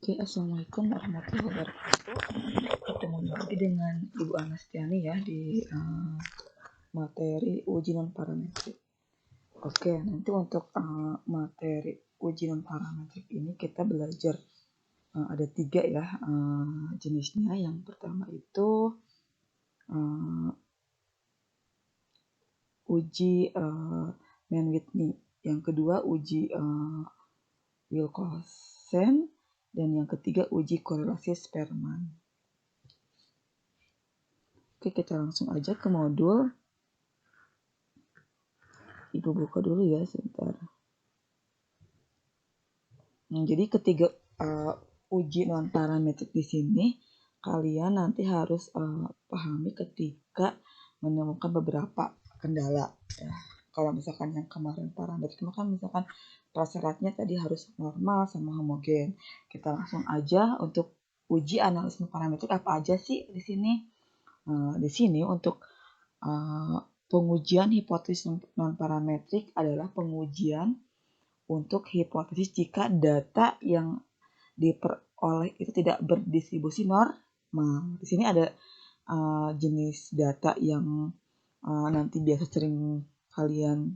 Oke, Assalamualaikum warahmatullahi wabarakatuh. Ketemu lagi dengan Ibu Anastiani ya di materi uji non parametrik. Oke, nanti untuk materi uji non parametrik ini kita belajar ada 3 ya jenisnya. Yang pertama itu uji Mann-Whitney, yang kedua uji Wilcoxon, dan yang ketiga uji korelasi Spearman. Oke, kita langsung aja ke modul. Ibu buka dulu ya sebentar. Jadi ketiga uji non parametrik di sini kalian nanti harus pahami ketika menemukan beberapa kendala ya. Kalau misalkan yang kemarin parametrik kan misalkan prasyaratnya tadi harus normal sama homogen. Kita langsung aja untuk uji analisis parametrik apa aja sih di sini. Di sini untuk pengujian hipotesis non parametrik adalah pengujian untuk hipotesis jika data yang diperoleh itu tidak berdistribusi normal. Di sini ada jenis data yang nanti biasa sering kalian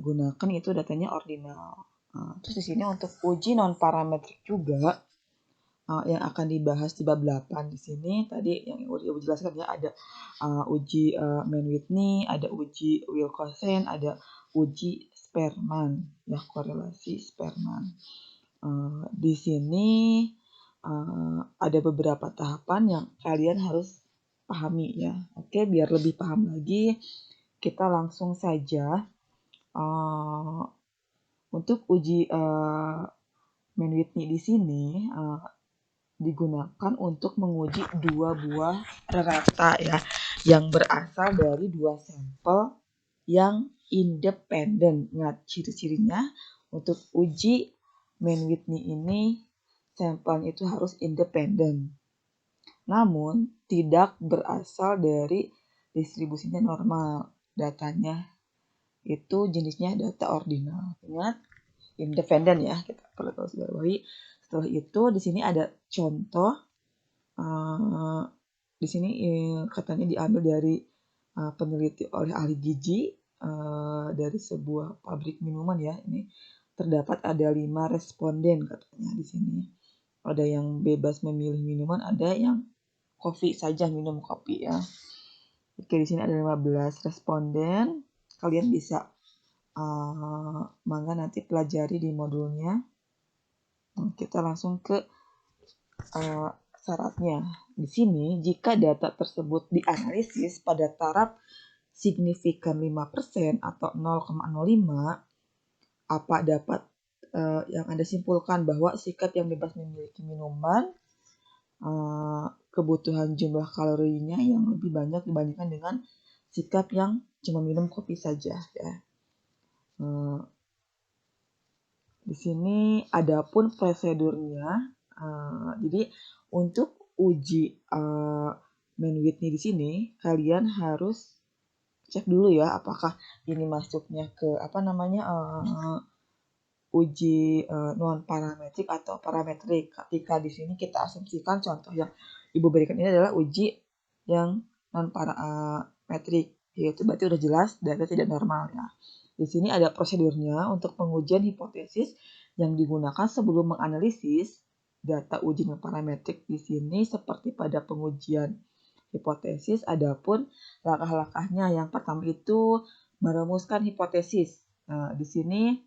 gunakan, itu datanya ordinal. Terus di sini untuk uji non parametrik juga yang akan dibahas di bab 8 di sini tadi yang udah Ibu jelaskan ya, ada uji Mann-Whitney, ada uji Wilcoxon, ada uji Spearman ya, korelasi Spearman. Di sini ada beberapa tahapan yang kalian harus pahami ya. Oke, biar lebih paham lagi kita langsung saja untuk uji Mann-Whitney di sini digunakan untuk menguji 2 buah rata ya yang berasal dari 2 sampel yang independen. Ingat ciri-cirinya untuk uji Mann-Whitney ini sampelnya itu harus independen, namun tidak berasal dari distribusinya normal. Datanya itu jenisnya data ordinal. Ingat, independen ya, kita perlu garis bawahi. Setelah itu di sini ada contoh. Di sini katanya diambil dari peneliti oleh ahli gizi dari sebuah pabrik minuman ya. Ini terdapat ada 5 responden katanya di sini. Ada yang bebas memilih minuman, ada yang kopi saja, minum kopi ya. Oke, di sini ada 15 responden. Kalian bisa mangga nanti pelajari di modulnya. Kita langsung ke syaratnya. Di sini jika data tersebut dianalisis pada taraf signifikan 5% atau 0,05, apa dapat yang Anda simpulkan bahwa sikap yang bebas memiliki minuman kebutuhan jumlah kalorinya yang lebih banyak dibandingkan dengan sikap yang cuma minum kopi saja ya. Di sini adapun prosedurnya, jadi untuk uji Mann-Whitney di sini kalian harus cek dulu ya apakah ini masuknya ke uji non parametrik atau parametrik. Ketika di sini kita asumsikan contoh yang Ibu berikan ini adalah uji yang non parametrik, yaitu berarti udah jelas data tidak normal ya. Di sini ada prosedurnya untuk pengujian hipotesis yang digunakan sebelum menganalisis data uji non parametrik. Di sini seperti pada pengujian hipotesis, adapun langkah-langkahnya yang pertama itu merumuskan hipotesis. Nah, di sini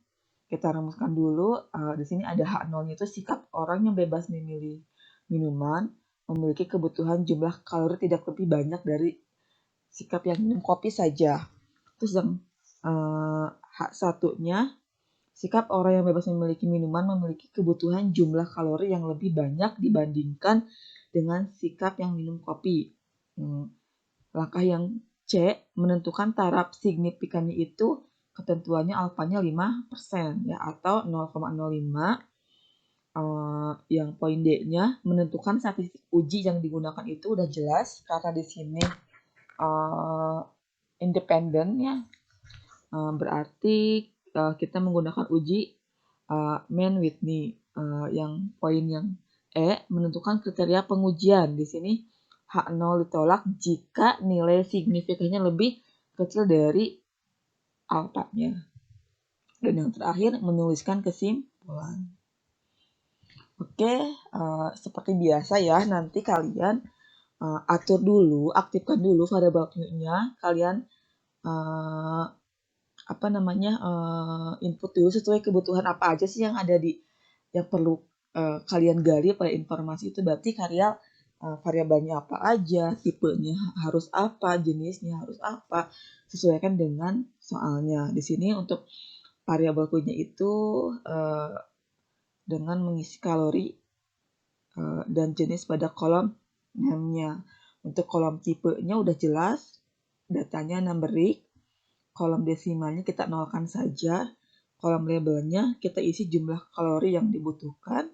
kita rumuskan dulu. Di sini ada H0-nya itu sikap orang yang bebas memilih minuman memiliki kebutuhan jumlah kalori tidak lebih banyak dari sikap yang minum kopi saja. Terus yang H1-nya sikap orang yang bebas memiliki minuman memiliki kebutuhan jumlah kalori yang lebih banyak dibandingkan dengan sikap yang minum kopi. Langkah yang C, menentukan taraf signifikannya itu ketentuannya alfanya 5% ya, atau 0,05. Yang poin D-nya menentukan statistik uji yang digunakan itu udah jelas karena di sini independen ya. Berarti kita menggunakan uji Mann-Whitney. yang poin yang menentukan kriteria pengujian. Di sini H0 ditolak jika nilai signifikannya lebih kecil dari alfanya. Dan yang terakhir, menuliskan kesimpulan. Oke, seperti biasa ya, nanti kalian atur dulu, aktifkan dulu variabel Q-nya. Kalian input dulu sesuai kebutuhan apa aja sih yang ada yang perlu kalian gali pada informasi itu. Berarti variabelnya apa aja, tipenya harus apa, jenisnya harus apa, sesuaikan dengan soalnya. Di sini untuk variabel Q-nya itu dengan mengisi kalori dan jenis pada kolom name-nya. Untuk kolom tipenya udah jelas, datanya numerik, kolom desimalnya kita nolkan saja, kolom labelnya kita isi jumlah kalori yang dibutuhkan,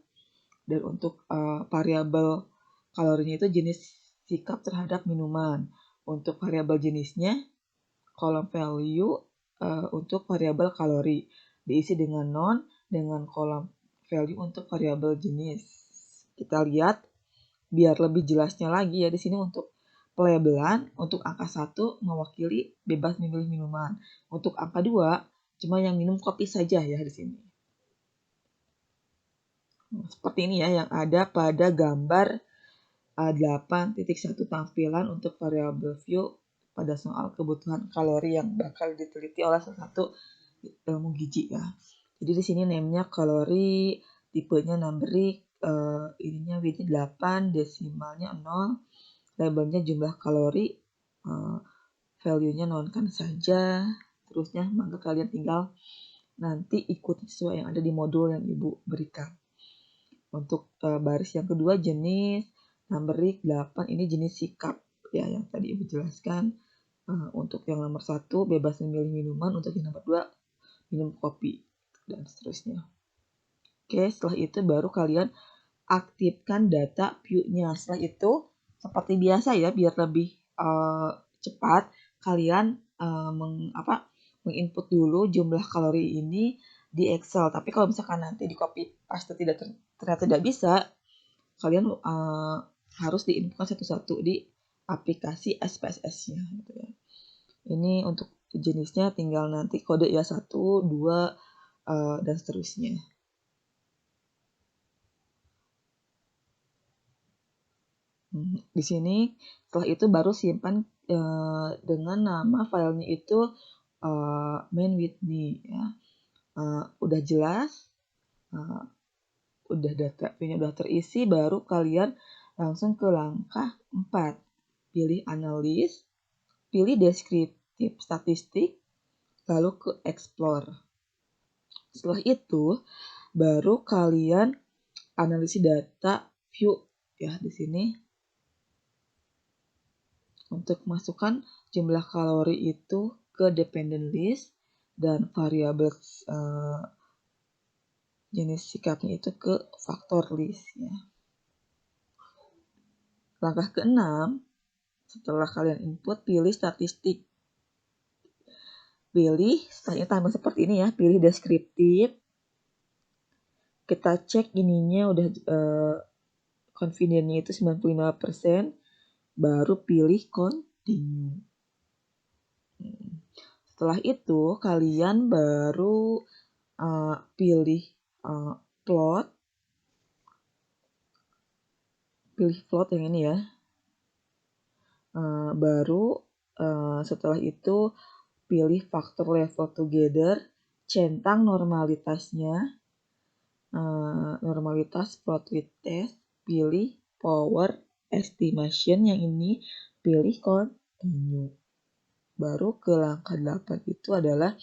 dan untuk variabel kalorinya itu jenis sikap terhadap minuman. Untuk variabel jenisnya, kolom value untuk variabel kalori diisi dengan non, dengan kolom value untuk variabel jenis. Kita lihat biar lebih jelasnya lagi ya, di sini untuk pelabelan, untuk angka 1 mewakili bebas memilih minuman. Untuk angka 2 cuma yang minum kopi saja ya di sini. Seperti ini ya yang ada pada gambar 8.1 tampilan untuk variabel view pada soal kebutuhan kalori yang bakal diteliti oleh salah satu ilmu gizi ya. Jadi di sini name-nya kalori, tipenya numerik, ininya widthnya 8, desimalnya 0, labelnya jumlah kalori, value-nya nonkan saja. Terusnya maka kalian tinggal nanti ikuti sesuai yang ada di modul yang Ibu berikan. Untuk baris yang kedua jenis, numerik 8 ini jenis sikap ya yang tadi Ibu jelaskan. Untuk yang nomor 1 bebas memilih minuman, untuk yang nomor 2 minum kopi dan seterusnya. Oke, setelah itu baru kalian aktifkan data view-nya. Setelah itu seperti biasa ya, biar lebih cepat, kalian menginput dulu jumlah kalori ini di Excel. Tapi kalau misalkan nanti di copy paste ternyata tidak bisa, kalian harus diinputkan satu-satu di aplikasi SPSS-nya. Gitu ya. Ini untuk jenisnya tinggal nanti kode ya 1, 2, dan seterusnya. Di sini setelah itu baru simpan dengan nama filenya itu main with me ya. Udah jelas, udah datanya udah terisi, baru kalian langsung ke langkah 4. Pilih analis, pilih deskriptif statistik, lalu ke explore. Setelah itu baru kalian analisis data view ya di sini. Untuk masukkan jumlah kalori itu ke dependent list dan variabel jenis sikapnya itu ke faktor list ya. Langkah ke-6, setelah kalian input, pilih statistik. Pilih, setelahnya tambah seperti ini ya, pilih deskriptif. Kita cek ininya udah confidence-nya itu 95%, baru pilih continue. Setelah itu kalian baru pilih plot. Pilih plot yang ini ya. Baru setelah itu pilih faktor level together, centang normalitasnya, normalitas plot width test, pilih power estimation yang ini, pilih continue. Baru ke langkah 8 itu adalah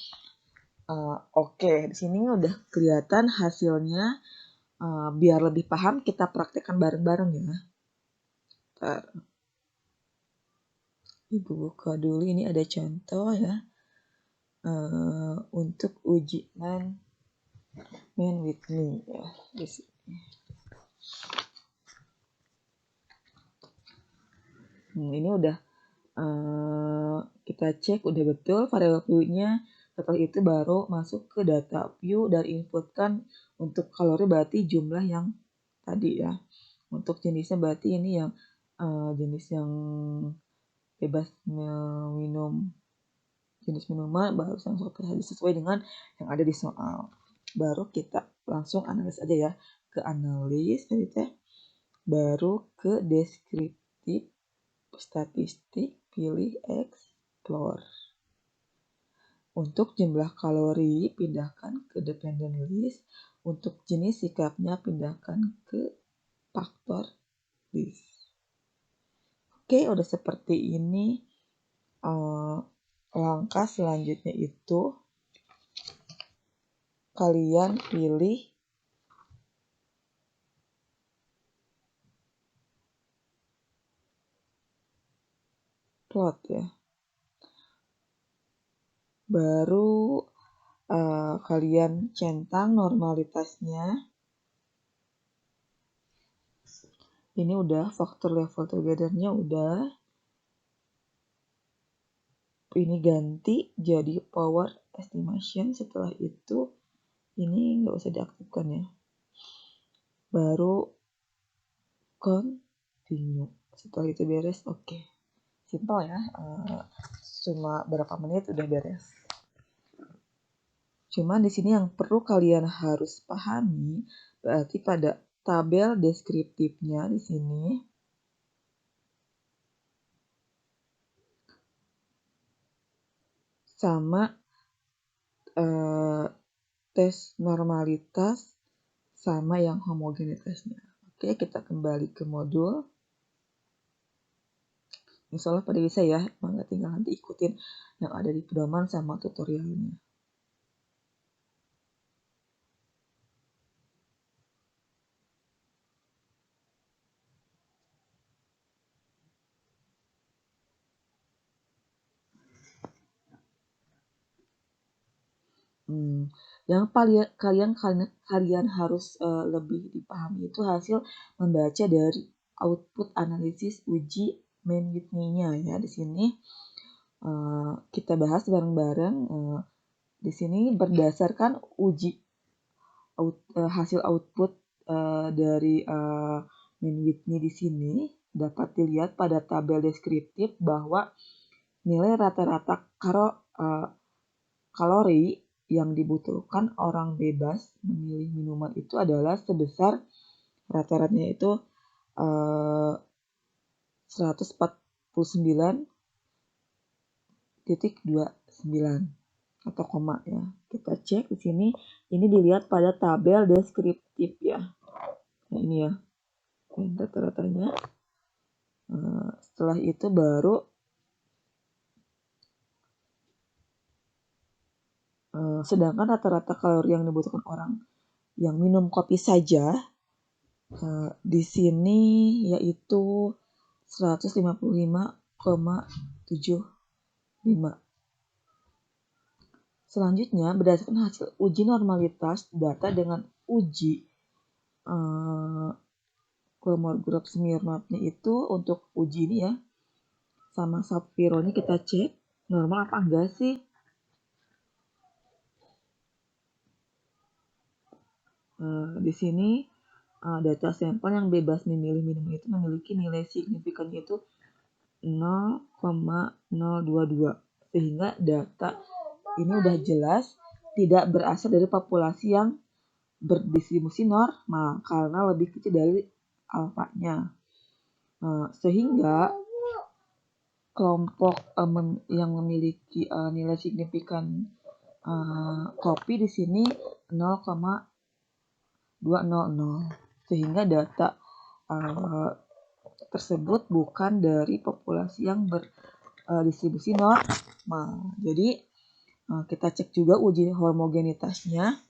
oke. Di sini udah kelihatan hasilnya. Biar lebih paham kita praktekkan bareng-bareng ya. Bentar. Ibu buka dulu, ini ada contoh ya. Untuk ujian main with me ya di sini. Ini udah kita cek udah betul variabel Q-nya Setelah itu baru masuk ke data view dan inputkan untuk kalori berarti jumlah yang tadi ya. Untuk jenisnya berarti ini yang jenis yang bebas minum, jenis minuman baru langsung sesuai dengan yang ada di soal. Baru kita langsung analis aja ya, ke analis tadi teh, baru ke deskriptif, statistik, pilih explore. Untuk jumlah kalori pindahkan ke dependent list, untuk jenis sikapnya pindahkan ke faktor list. Oke, udah seperti ini. Langkah selanjutnya itu kalian pilih plot ya. Baru kalian centang normalitasnya. Ini udah faktor level together-nya udah. Ini ganti jadi power estimation. Setelah itu ini nggak usah diaktifkan ya. Baru continue. Setelah itu beres, oke. Simpel ya. Cuma berapa menit udah beres. Cuman di sini yang perlu kalian harus pahami berarti pada tabel deskriptifnya di sini sama tes normalitas sama yang homogenitasnya. Oke, kita kembali ke modul. Insya Allah pada bisa ya, maka tinggal nanti ikutin yang ada di pedoman sama tutorialnya. Yang kalian harus lebih dipahami itu hasil membaca dari output analisis uji main with me-nya ya. Di sini kita bahas bareng-bareng. Di sini berdasarkan hasil output dari main with me di sini dapat dilihat pada tabel deskriptif bahwa nilai rata-rata kalori yang dibutuhkan orang bebas memilih minuman itu adalah sebesar rata-ratanya itu 149.29 atau koma ya. Kita cek di sini, ini dilihat pada tabel deskriptif ya. Nah ini ya, rata-ratanya. Setelah itu baru sedangkan rata-rata kalori yang dibutuhkan orang yang minum kopi saja di sini yaitu 155,75. Selanjutnya berdasarkan hasil uji normalitas data dengan uji Kolmogorov Smirnovnya itu untuk uji ini ya sama Sapiro ini kita cek normal apa enggak sih. Di sini data sampel yang bebas memilih minuman itu memiliki nilai signifikannya itu 0,022 sehingga data ini udah jelas tidak berasal dari populasi yang berdistribusi normal karena lebih kecil dari alfanya. Sehingga kelompok yang memiliki nilai signifikan kopi di sini 0,200 sehingga data tersebut bukan dari populasi yang berdistribusi normal. Jadi kita cek juga uji homogenitasnya.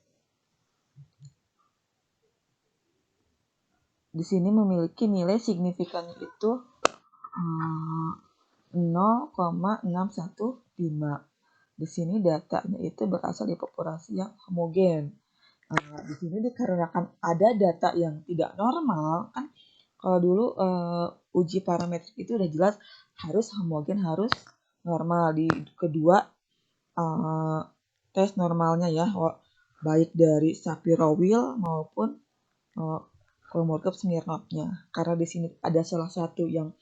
Di sini memiliki nilai signifikan itu 0,615. Di sini datanya itu berasal dari populasi yang homogen. Di sini dikarenakan ada data yang tidak normal kan. Kalau dulu uji parametrik itu udah jelas harus homogen, harus normal. Di kedua tes normalnya ya, baik dari Sapir-Wheel maupun Kolmogorov Smirnov-nya. Karena di sini ada salah satu yang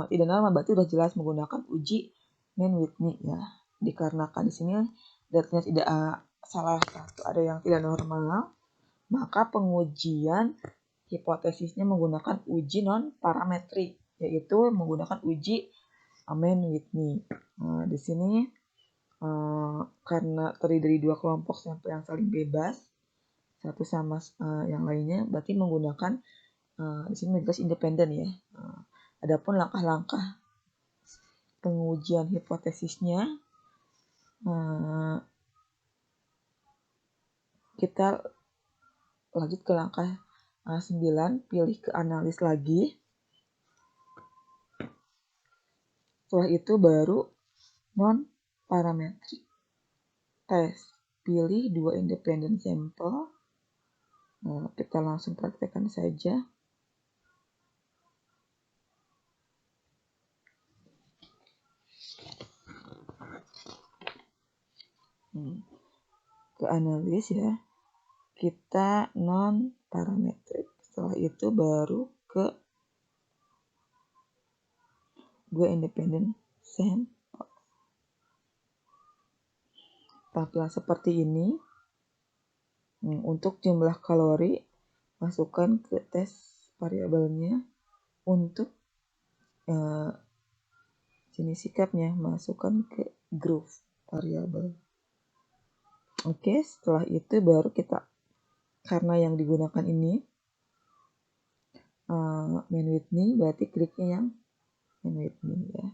tidak normal, berarti udah jelas menggunakan uji Mann-Whitney ya. Dikarenakan di sini datanya tidak salah satu ada yang tidak normal, maka pengujian hipotesisnya menggunakan uji non parametrik, yaitu menggunakan uji Mann-Whitney. Di sini karena terdiri dari dua kelompok sampel yang saling bebas satu sama yang lainnya, berarti menggunakan di sini bebas independen ya. Adapun langkah-langkah pengujian hipotesisnya, kita lanjut ke langkah 9, pilih ke analis lagi. Setelah itu baru non parametric test. Pilih 2 independent sampel. Kita langsung praktekkan saja. Ke analis ya. Kita non parametric. Setelah itu baru ke 2 independent sampel. Tampilan seperti ini. Untuk jumlah kalori, masukkan ke tes variabelnya. Untuk jenis sikapnya, masukkan ke groove variabel. Oke, setelah itu baru kita, karena yang digunakan ini Mann-Whitney, berarti kliknya yang Mann-Whitney ya.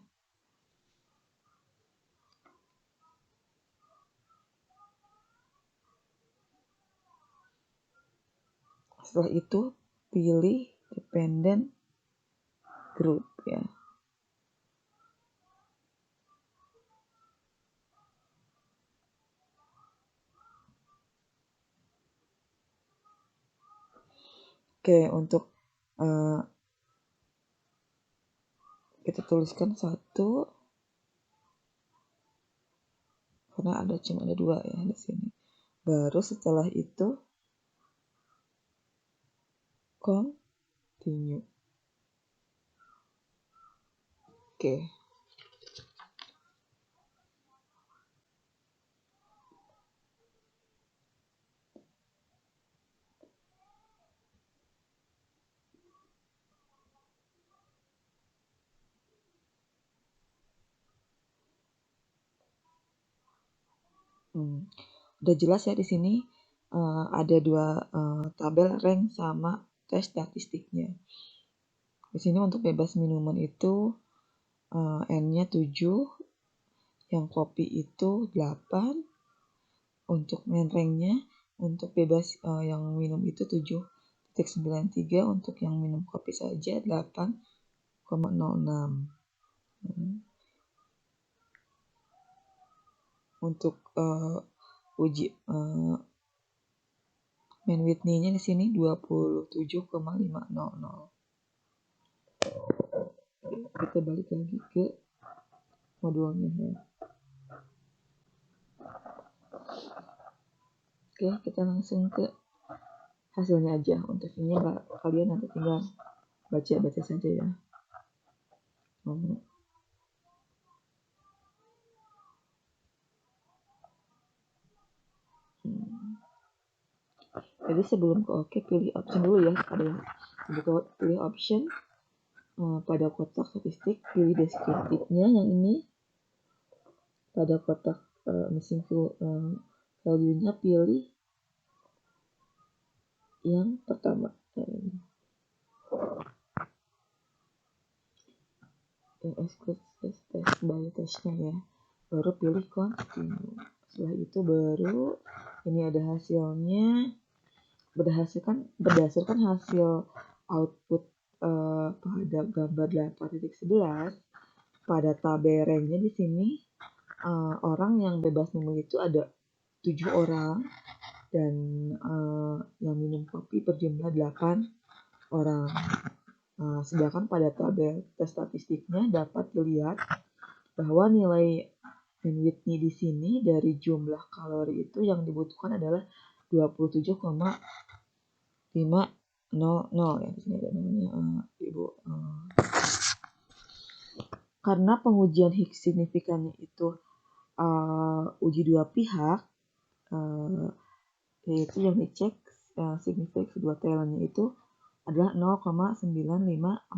Setelah itu pilih dependent group ya. Oke, untuk kita tuliskan 1 karena cuma ada 2 ya di sini. Baru setelah itu continue. Oke. Udah jelas ya di sini ada 2 tabel rank sama tes statistiknya. Di sini untuk bebas minuman itu N-nya 7, yang kopi itu 8. Untuk main ranknya, untuk bebas yang minum itu 7.93, untuk yang minum kopi saja 8,06. Untuk uji Mann-Whitney-nya di sini 27,500. Kita balik lagi ke modulnya ya. Oke, kita langsung ke hasilnya aja. Untuk ini kalian nanti tinggal baca-baca saja ya. Jadi sebelum ke oke, pilih option dulu ya. Pilih option pada kotak statistik, pilih deskriptifnya yang ini. Pada kotak missing value-nya pilih yang pertama. Yang exclude test by testnya ya. Baru pilih continue. Setelah itu baru ini ada hasilnya. Berdasarkan hasil output pada gambar 8.11 pada tabel ranknya di sini orang yang bebas minum itu ada 7 orang dan yang minum kopi berjumlah 8 orang. Sedangkan pada tabel tes statistiknya dapat dilihat bahwa nilai Bandwidth-nya di sini dari jumlah kalori itu yang dibutuhkan adalah 27,500 ya. Di sini ada namanya Ibu. Karena pengujian Higgs signifikannya itu uji dua pihak, yaitu yang dicek signifikan kedua talentnya itu adalah 0,954.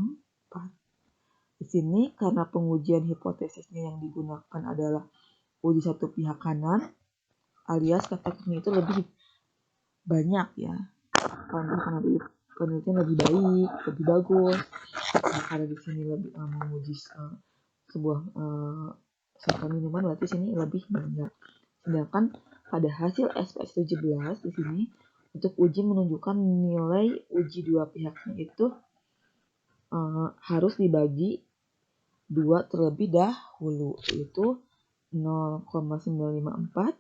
Di sini karena pengujian hipotesisnya yang digunakan adalah uji satu pihak kanan, alias katakannya itu lebih banyak ya, karena penelitian lebih baik, lebih bagus. Nah, karena di sini lebih menguji sebuah minuman, berarti sini lebih banyak. Sedangkan pada hasil SPS 17 di sini untuk uji menunjukkan nilai uji dua pihaknya itu harus dibagi 2 terlebih dahulu, yaitu 0,954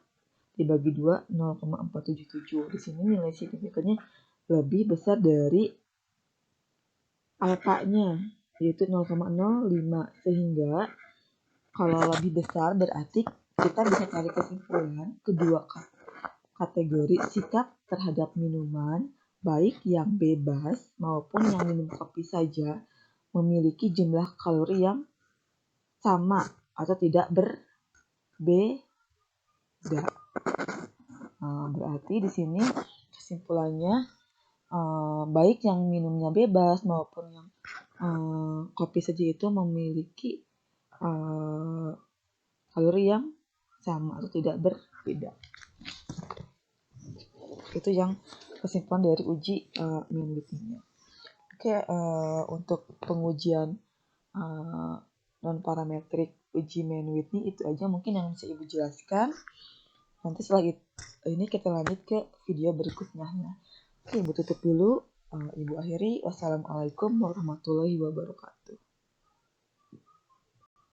dibagi 2 0,477. Di sini nilai signifikannya lebih besar dari alfanya, yaitu 0,05, sehingga kalau lebih besar berarti kita bisa cari kesimpulan kedua kategori sikap terhadap minuman, baik yang bebas maupun yang minum kopi saja, memiliki jumlah kalori yang sama atau tidak berbeda. Berarti di sini kesimpulannya baik yang minumnya bebas maupun yang kopi saja itu memiliki kalori yang sama atau tidak berbeda. Itu yang kesimpulan dari uji Bandwidth-nya. Oke, untuk pengujian non parametrik uji Bandwidth itu aja mungkin yang bisa Ibu jelaskan. Nanti setelah ini kita lanjut ke video berikutnya. Oke, Ibu tutup dulu. Ibu akhiri. Wassalamualaikum warahmatullahi wabarakatuh.